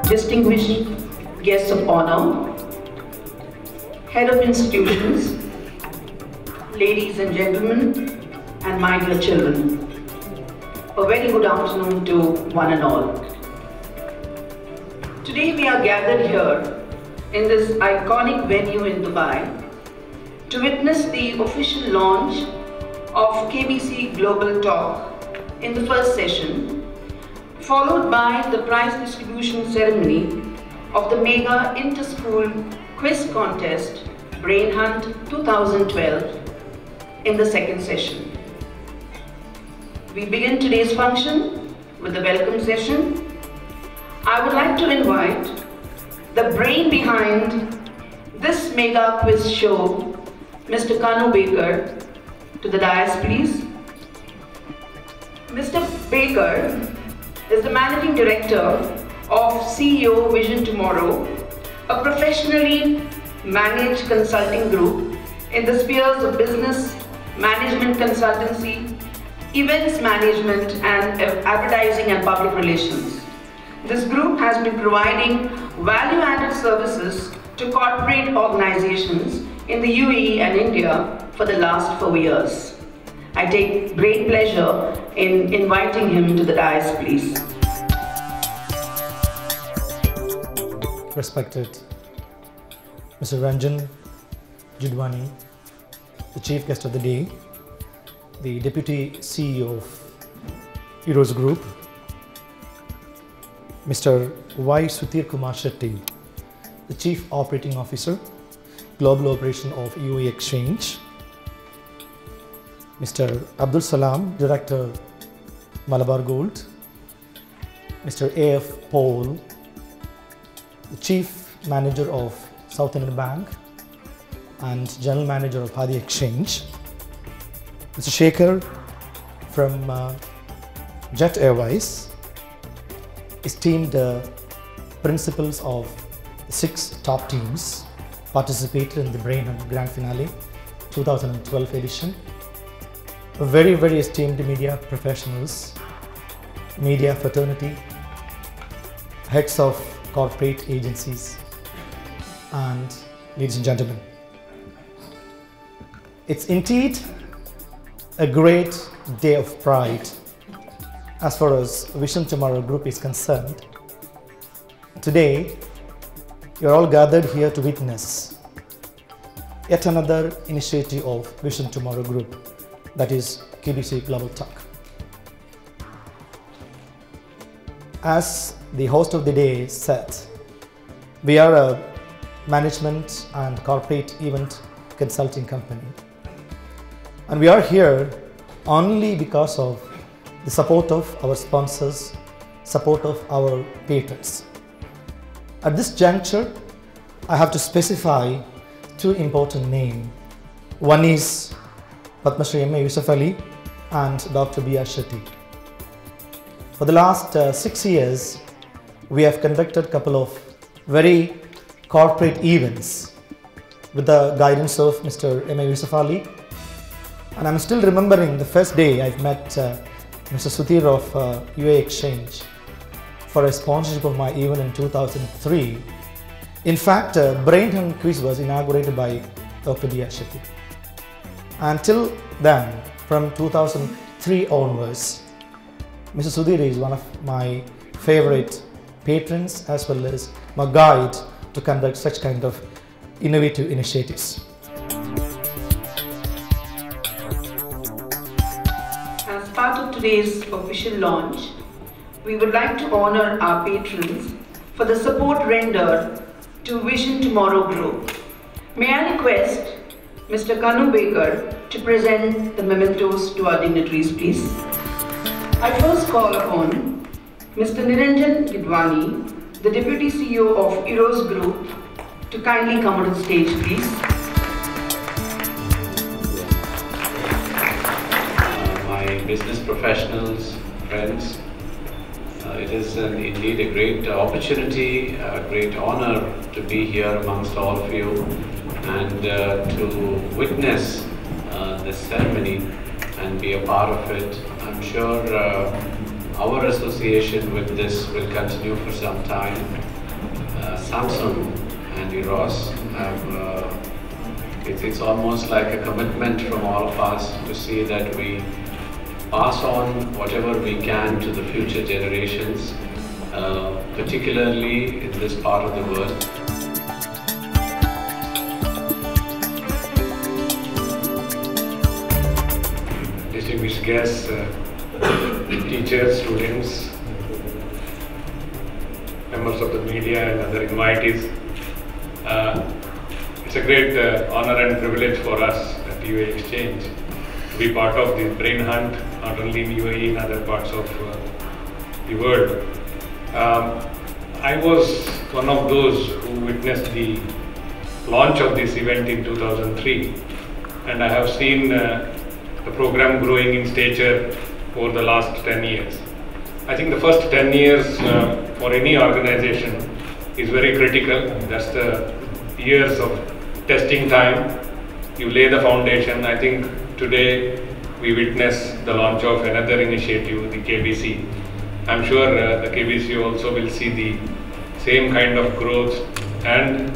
distinguished guests of honor, head of institutions, ladies and gentlemen, and my dear children, a very good afternoon to one and all. Today we are gathered here in this iconic venue in Dubai to witness the official launch of KBC Global Talk in the first session, followed by the prize distribution ceremony of the Mega Inter-School Quiz Contest Brain Hunt 2012 in the second session. We begin today's function with the welcome session. I would like to invite the brain behind this mega quiz show, Mr. Kanu Baker, to the dais, please. Mr. Baker is the Managing Director of CEO Vision Tomorrow, a professionally managed consulting group in the spheres of business, management consultancy, events management, and advertising and public relations. This group has been providing value-added services to corporate organizations in the UAE and India for the last 4 years. I take great pleasure in inviting him to the dais, please. Respected Mr. Ranjan Jidwani, the Chief Guest of the Day, the Deputy CEO of Eros Group, Mr. Y. Sudhir Kumar Shetty, the Chief Operating Officer, Global Operation of UAE Exchange, Mr. Abdul Salam, Director, Malabar Gold, Mr. A.F. Paul, the Chief Manager of South Indian Bank and General Manager of Hadi Exchange, Mr. Shekhar from Jet Airways, esteemed principals of the 6 top teams participated in the Brain Hunt Grand Finale 2012 edition. Very esteemed media professionals, media fraternity, heads of corporate agencies, and ladies and gentlemen. It's indeed a great day of pride as far as Vision Tomorrow Group is concerned. Today, you're all gathered here to witness yet another initiative of Vision Tomorrow Group, that is KBC Global Talk. As the host of the day said, we are a management and corporate event consulting company. And we are here only because of the support of our sponsors, support of our patrons. At this juncture, I have to specify 2 important names. One is Padma Shri M.A. Yusuf Ali and Dr. B.R. Shetty. For the last 6 years, we have conducted a couple of very corporate events with the guidance of Mr. M.A. Yusuf Ali. And I'm still remembering the first day I've met Mr. Sudhir of UAE Exchange for a sponsorship of my event in 2003. In fact, Brain Hunt Quiz was inaugurated by Dr. B.R. Shetty. Until then, from 2003 onwards, Mr. Sudhir is one of my favorite patrons as well as my guide to conduct such kind of innovative initiatives. As part of today's official launch, we would like to honor our patrons for the support rendered to Vision Tomorrow Group. May I request Mr. Kanu Baker to present the mementos to our dignitaries, please. I first call upon Mr. Niranjan Jidwani, the Deputy CEO of Eros Group, to kindly come on the stage, please. My business professionals, friends, it is indeed a great opportunity, a great honor to be here amongst all of you and to witness this ceremony and be a part of it. I'm sure our association with this will continue for some time. Samsung and Eros have, it's almost like a commitment from all of us to see that we pass on whatever we can to the future generations, particularly in this part of the world. Distinguished guests, teachers, students, members of the media and other invitees. It's a great honor and privilege for us at UAE Exchange to be part of the Brain Hunt, not only in UAE, in other parts of the world. I was one of those who witnessed the launch of this event in 2003, and I have seen the program growing in stature over the last 10 years. I think the first 10 years for any organization is very critical. That's the years of testing time. You lay the foundation. I think today we witness the launch of another initiative, the KBC. I'm sure the KBC also will see the same kind of growth and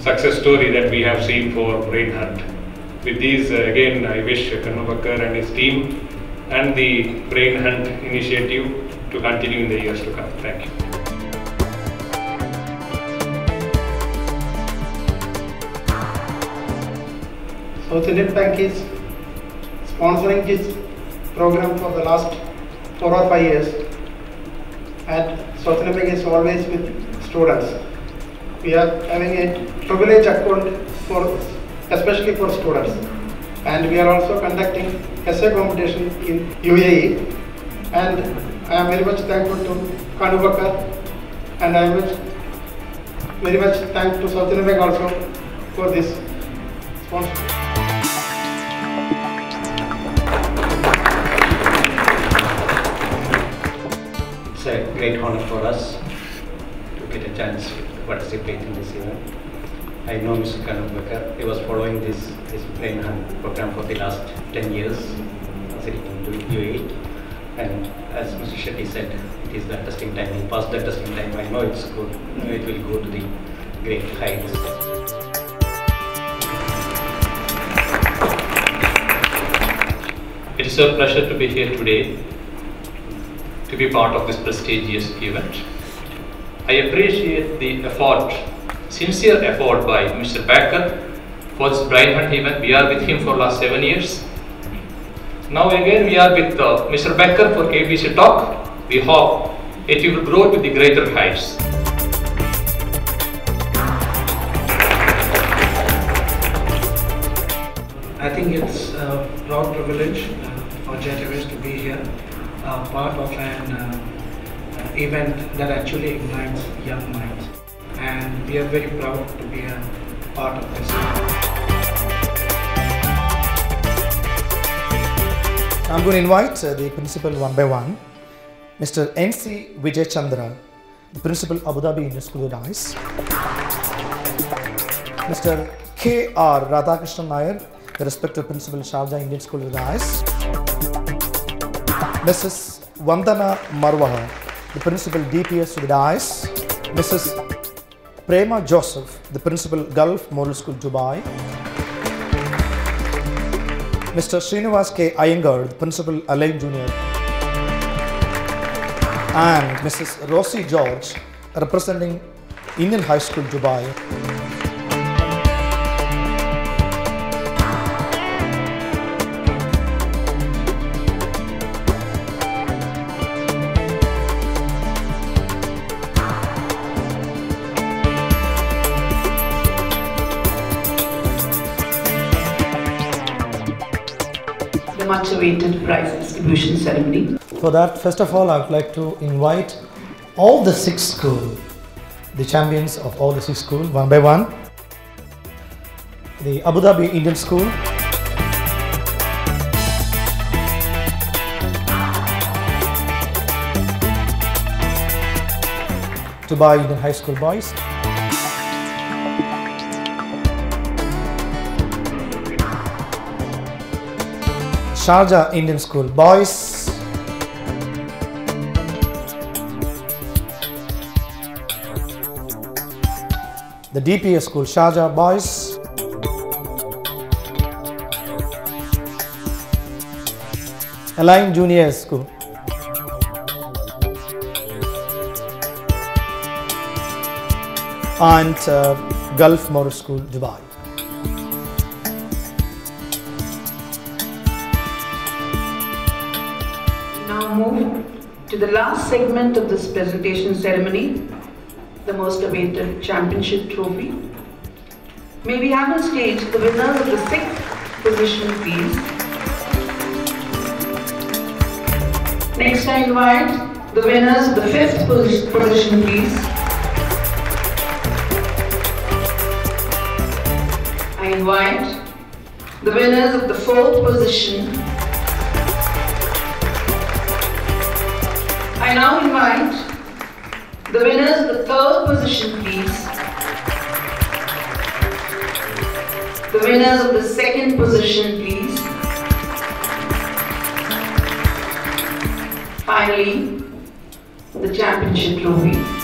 success story that we have seen for Brain Hunt. With these, again, I wish Kanu Bakkar and his team and the Brain Hunt initiative to continue in the years to come. Thank you. South Indian Bank is sponsoring this program for the last 4 or 5 years, and South Indian Bank is always with students. We are having a privilege account especially for students, and we are also conducting essay competition in UAE, and I am very much thankful to Kanu Bakkar, and I am very much thankful to South Indian Bank also for this sponsorship. It's a great honor for us to get a chance to participate in this event. I know Mr. Kanu Bakkar. He was following this Brain Hunt program for the last 10 years, sitting into UAE. And as Mr. Shetty said, it is the testing time. He passed the testing time. I know it's good. It will go to the great heights. It is a pleasure to be here today, to be part of this prestigious event. I appreciate the effort, sincere effort by Mr. Bakkar for this Brain Hunt event. We are with him for the last 7 years. Now again we are with Mr. Bakkar for KBC Talk. We hope it will grow to the greater heights. I think it's a proud privilege for JetAirways to be here, part of an event that actually ignites young minds, and we are very proud to be a part of this. I'm going to invite the principal one by one. Mr. N.C. Vijay Chandra, the principal Abu Dhabi Indian School of Dice. Mr. K.R. Radhakrishnan Nair, the respected principal Sharjah Indian School of Dice. Mrs. Vandana Marwaha, the principal DPS of the Dice. Mrs. Prema Joseph, the principal Gulf Model School, Dubai. Mr. Srinivas K. Iyengar, the principal Alain Junior. And Mrs. Rosie George, representing Indian High School, Dubai. The much awaited prize distribution ceremony. For that, first of all, I would like to invite all the 6 schools, the champions of all the 6 schools, one by one. The Abu Dhabi Indian School, Dubai Indian High School Boys, Sharjah Indian School Boys, the DPS School, Sharjah boys. Align Junior School. And Gulf Motor School, Dubai. Now move to the last segment of this presentation ceremony, the most awaited championship trophy. May we have on stage the winners of the 6th position, please. Next, I invite the winners of the 5th position, please. I invite the winners of the 4th position. I now invite the winners of the 3rd position, please. The winners of the 2nd position, please. Finally, the championship trophy.